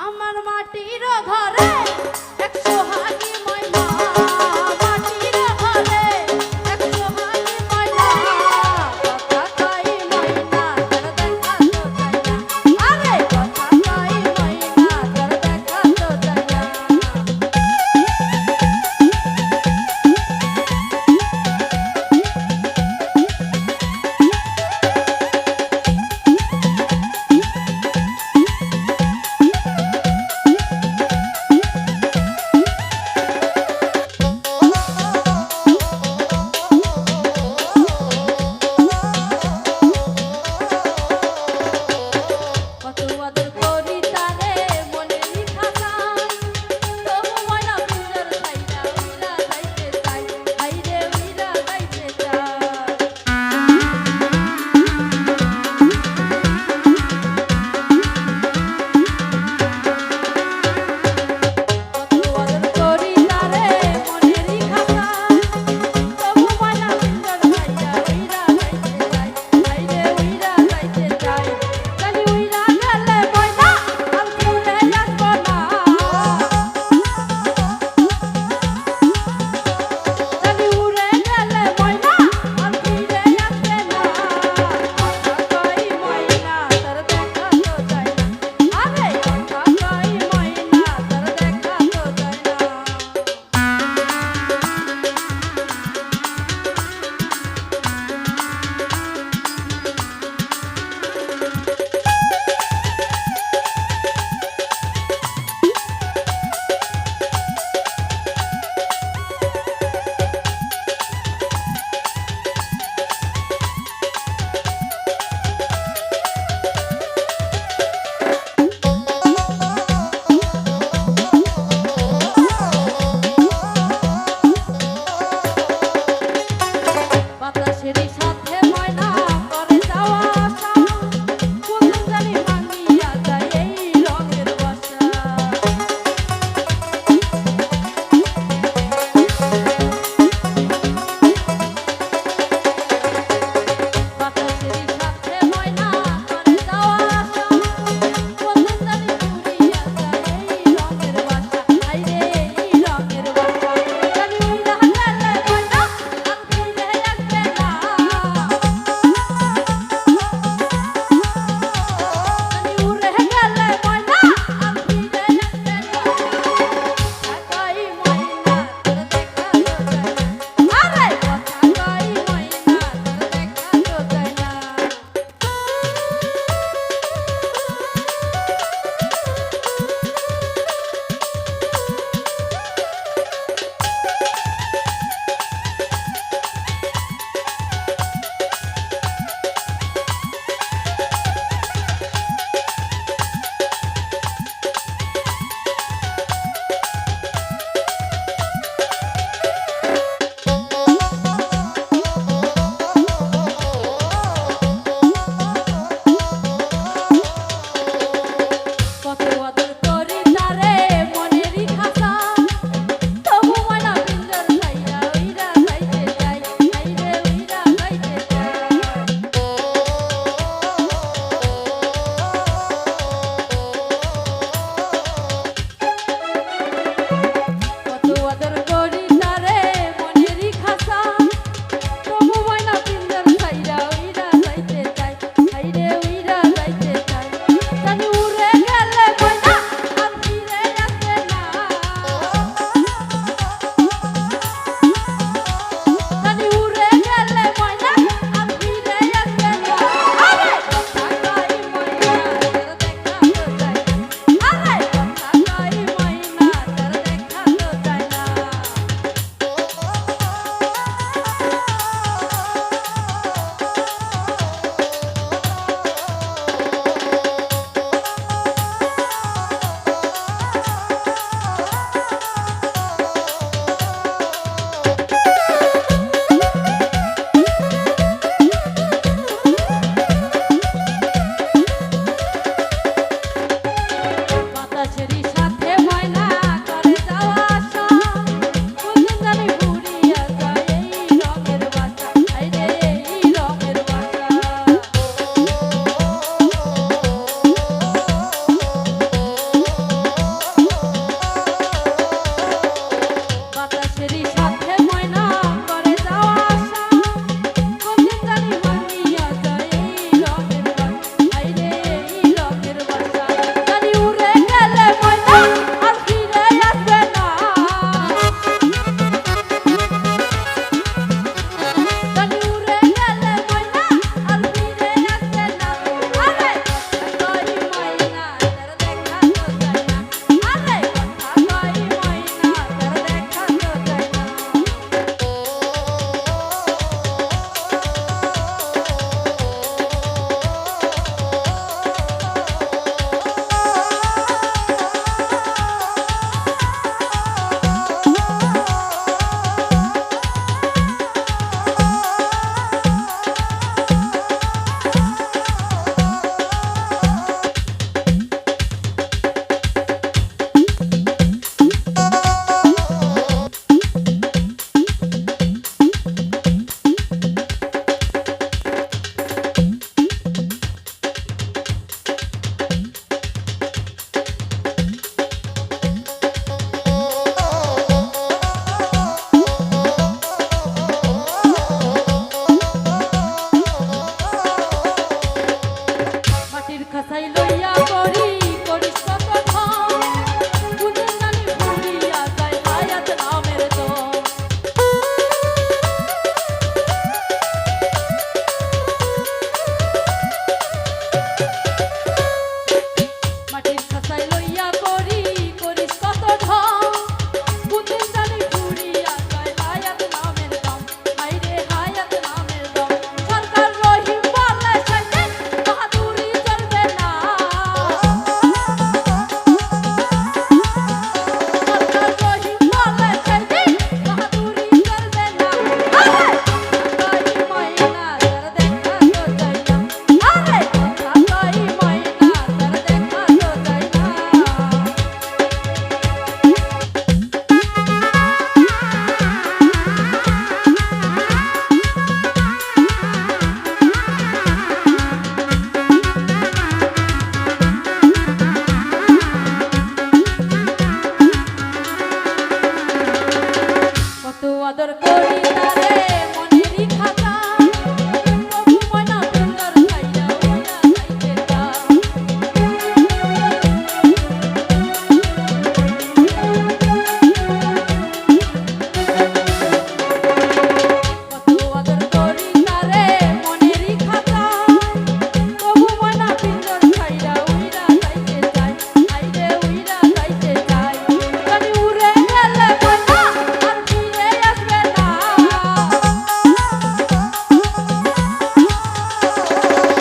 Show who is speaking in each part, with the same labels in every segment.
Speaker 1: আমার মাটির ঘরে এক সোহাগী ময়না, মাটির ঘরে এক সোহাগী ময়না, কথা কই ময়না তোর দেখা তো যায় না, আরে কথা কই ময়না তোর দেখা তো যায় না। খাঁচাই লইয়া করিস কত ঢং কোনদিন জানি ফুরিয়া যায় হায়াত নামের দম হায়রে হায়াত নামের দম সরকার রহিম বলে সেদিন বাহাদুরি চলবে না সরকার রহিম বলে সেদিন বাহাদুরি চলবে না আরে কাকাই ময়না তার দেখা তো চাই না আরে কাকাই ময়না তার দেখা তো চাই না কত আদর করি তারে মনেরই খাতা তবু ময়না পিঞ্জর ছাইয়া উইরা যাইতে চায় কত আদর করি তারে মনেরই খাতা তবু ময়না পিঞ্জর ছাইয়া উইরা যাইতে চায় হায়রে উইরা যাইতে চায় জানি উড়ে গেলে ময়না আর ফিরে আসবে না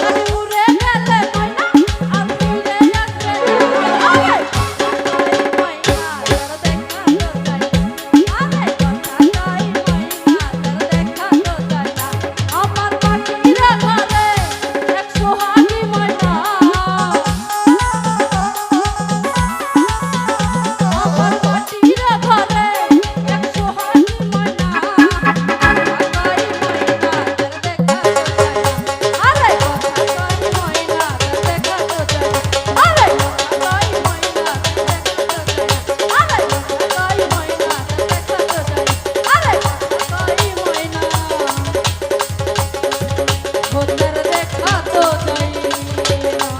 Speaker 1: জানি উড়ে গেলে ময়না আর ফিরে আসবে না আরে কাকাই ময়না তার দেখা তো চাই না আরে কাকাই ময়না তার দেখা তো চাই না আমার মাটির ঘরে এক সোহাগী ময়না আমার মাটির ঘরে এক সোহাগী ময়না কাকাই ময়না তার দেখা তো চাই না আরে কাকাই ময়না তার দেখা তো চাই না আরে কাকাই ময়না তার দেখা তো চাই না আরে কাকাই ময়না তার দেখা তো চাই না আরে কাকাই ময়না ওদের দেখা তো চাই না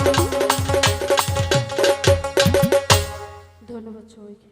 Speaker 1: ধন্যবাদ সবাইকে।